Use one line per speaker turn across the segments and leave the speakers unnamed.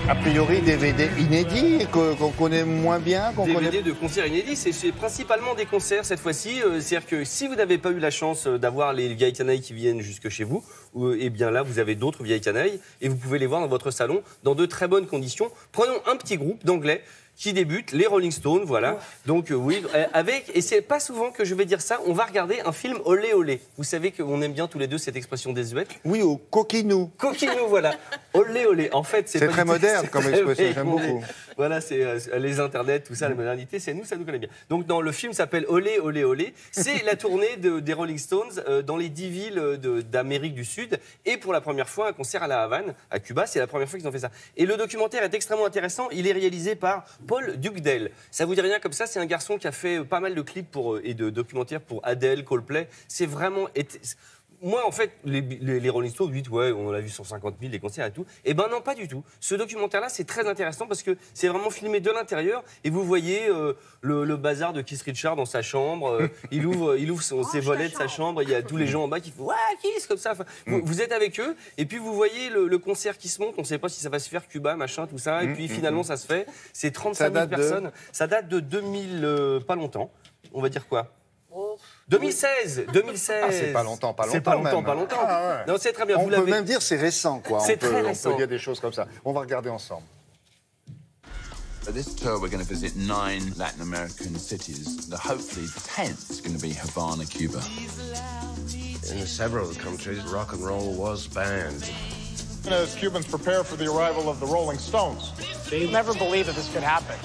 A priori, DVD inédits qu'on connaît moins bien,
DVD de concerts inédits, c'est principalement des concerts cette fois-ci. C'est-à-dire que si vous n'avez pas eu la chance d'avoir les vieilles canailles qui viennent jusque chez vous, eh bien là, vous avez d'autres vieilles canailles et vous pouvez les voir dans votre salon dans de très bonnes conditions. Prenons un petit groupe d'anglais qui débute, les Rolling Stones, voilà. Donc oui, et c'est pas souvent que je vais dire ça, on va regarder un film olé olé. Vous savez qu'on aime bien tous les deux cette expression désuète.
Oui, au coquinou.
Coquinou, voilà. Olé olé. En fait,
c'est très moderne comme expression, j'aime beaucoup.
Voilà, c'est les internets, tout ça, la modernité, c'est nous, ça nous connaît bien. Donc dans le film s'appelle Olé olé olé. C'est la tournée des Rolling Stones dans les 10 villes d'Amérique du Sud et pour la première fois un concert à La Havane, à Cuba, c'est la première fois qu'ils ont fait ça. Et le documentaire est extrêmement intéressant, il est réalisé par Paul Dugdale. Ça vous dit rien comme ça, c'est un garçon qui a fait pas mal de clips et de documentaires pour Adele, Coldplay. C'est vraiment... Moi, en fait, les Rolling Stones, vite, ouais, on en a vu 150 000, les concerts et tout. Eh ben non, pas du tout. Ce documentaire-là, c'est très intéressant parce que c'est vraiment filmé de l'intérieur et vous voyez le bazar de Keith Richards dans sa chambre. Il ouvre ses volets de sa chambre. Il y a tous les gens en bas qui font « Ouais, Keith !» comme ça. Enfin, vous êtes avec eux et puis vous voyez le concert qui se monte. On ne sait pas si ça va se faire, Cuba, machin, tout ça. Et puis finalement, ça se fait. C'est 35 000 personnes. Ça date de 2000, pas longtemps. On va dire quoi ? 2016.
Ah, c'est pas longtemps.
C'est pas longtemps.
Ah, ouais.
Non, c'est très bien.
On peut même dire c'est récent, quoi.
C'est très récent.
On peut dire des choses comme ça. On va regarder ensemble.
For this tour, we're going to visit 9 Latin American cities. Hopefully, the 10th is going to be Havana, Cuba.
In several countries, rock and roll was banned.
As Cubans prepare for the arrival of the Rolling Stones,
they never believed that this could happen.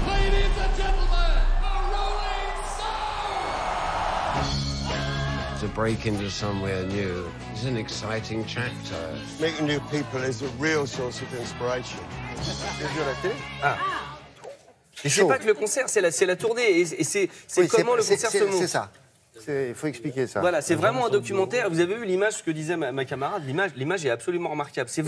Ladies and gentlemen, the Rolling Stones!
To break into somewhere new is an exciting chapter.
Meeting new people is a real source of inspiration.
Ah. Et c'est pas que le concert, c'est la tournée. Et c'est comment le concert se monte.
C'est ça. Il faut expliquer ça.
Voilà, c'est vraiment un documentaire. Vous avez vu l'image, ce que disait ma camarade. L'image est absolument remarquable. C'est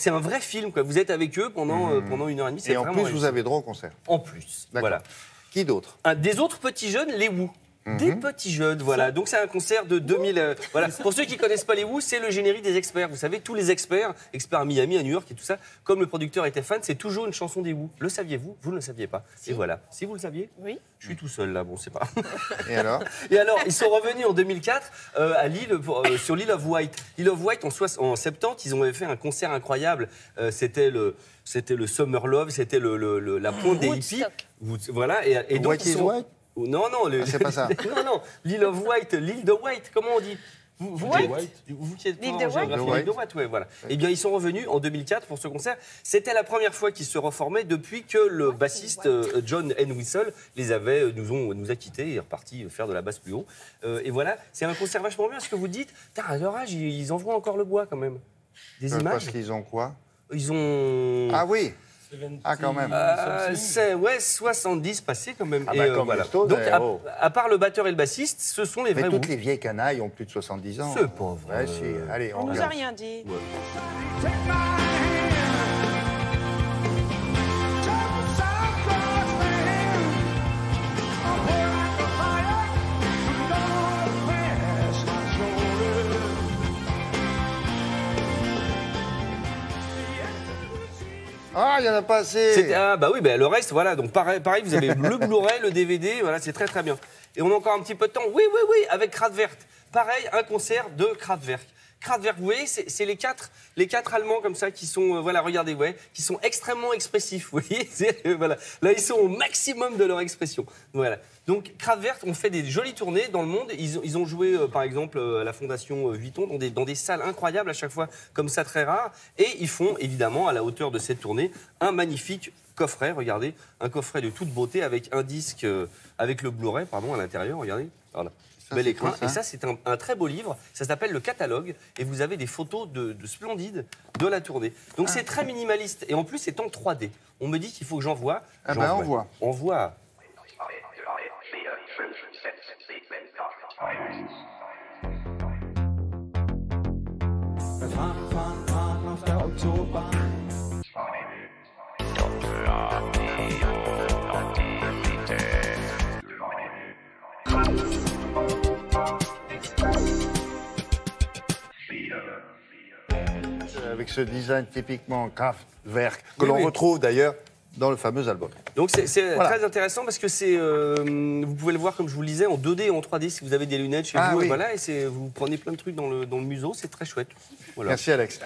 un vrai film, quoi. Vous êtes avec eux pendant 1h30.
Et en plus, vous avez droit au concert.
En plus, voilà.
Qui d'autre?
Des autres petits jeunes, les Who. Des petits jeunes, voilà. Donc c'est un concert de 2000. Voilà. Pour ceux qui connaissent pas les Who, c'est le générique des experts. Vous savez, tous les experts à Miami, à New York et tout ça, comme le producteur était fan, c'est toujours une chanson des Who. Le saviez-vous? Vous ne le saviez pas. Si. Et voilà. Si vous le saviez?
Oui.
Je suis tout seul là, bon, c'est pas.
Et alors?
Et alors, ils sont revenus en 2004 à Lille, sur l'île of Wight. L'île of Wight, en 70, ils ont fait un concert incroyable. C'était le Summer Love, c'était la pointe des hippies. Voilà. Et donc,
White is White?
Non,
c'est pas ça.
Non, l'île of Wight, l'île de White, comment on dit? Vous qui êtes
l'île de White.
L'île de White, ouais, voilà. Eh bien, ils sont revenus en 2004 pour ce concert. C'était la première fois qu'ils se reformaient depuis que le bassiste John Entwistle nous a quittés et est reparti faire de la basse plus haut. Et voilà, c'est un concert vachement bien. Ce que vous dites, à leur âge, ils envoient encore le bois quand même. Des images.
Parce qu'ils ont quoi?
Ils ont.
Ah oui. Ah, quand même.
C'est 70 passés quand même.
Ah bah, comme
voilà.
Stones,
Donc, à part le batteur et le bassiste, ce sont les vrais.
Mais toutes les vieilles canailles ont plus de 70 ans.
C'est pas vrai.
Ouais, si. Allez,
on nous a rien dit.
Ouais.
Ah, il y en a pas assez.
Ah bah oui, le reste, voilà. Donc pareil, vous avez le Blu-ray, le DVD, voilà, c'est très très bien. Et on a encore un petit peu de temps. Oui, avec Kraftwerk. Pareil, un concert de Kraftwerk. Kraftwerk, vous voyez, c'est les quatre Allemands comme ça qui sont, voilà, regardez, ouais, qui sont extrêmement expressifs, vous voyez, voilà. Là, ils sont au maximum de leur expression. Voilà. Donc, Kraftwerk ont fait des jolies tournées dans le monde. Ils ont joué, par exemple, à la Fondation Vuitton, dans des salles incroyables à chaque fois, comme ça, très rares. Et ils font, évidemment, à la hauteur de cette tournée, un magnifique coffret, regardez, un coffret de toute beauté avec un disque, avec le Blu-ray, pardon, à l'intérieur, regardez. Voilà. Bel écran. Et ça, c'est un très beau livre. Ça s'appelle Le Catalogue. Et vous avez des photos de splendides de la tournée. Donc, c'est très minimaliste. Et en plus, c'est en 3D. On me dit qu'il faut que j'en vois.
Ah ben, on voit.
On voit.
avec ce design typiquement Kraftwerk, que
Oui,
l'on
oui.
retrouve d'ailleurs dans le fameux album.
Donc c'est
Voilà.
très intéressant parce que vous pouvez le voir comme je vous le disais en 2D et en 3D si vous avez des lunettes chez
Ah
vous.
oui.
Et voilà, et vous prenez plein de trucs dans le museau, c'est très chouette. Voilà.
Merci Alex.